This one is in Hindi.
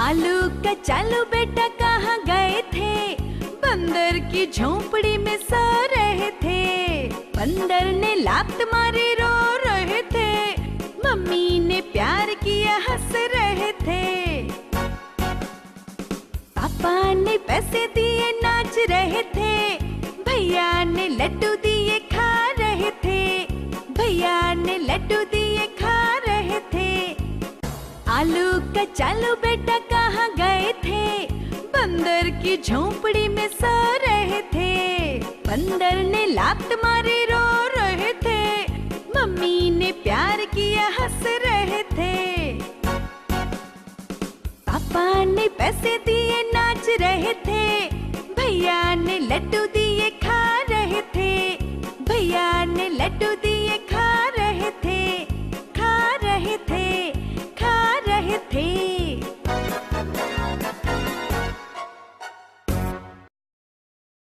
आलू कचालू बेटा कहाँ गए थे? बंदर की झोंपड़ी में सो रहे थे। बंदर ने लात मारी रो रहे थे। मम्मी ने प्यार किया हंस रहे थे। पापा ने पैसे दिए नाच रहे थे। भैया ने लड्डू दिए खा रहे थे। भैया ने लड्डू दिए खा रहे थे। आलू कचालू बेटा कहाँ गए थे? बंदर की झोंपड़ी में सो रहे थे। बंदर ने लात मारी रो रहे थे। मम्मी ने प्यार किया हंस रहे थे। पापा ने पैसे दिए नाच रहे थे। भैया ने लड्डू दिए खा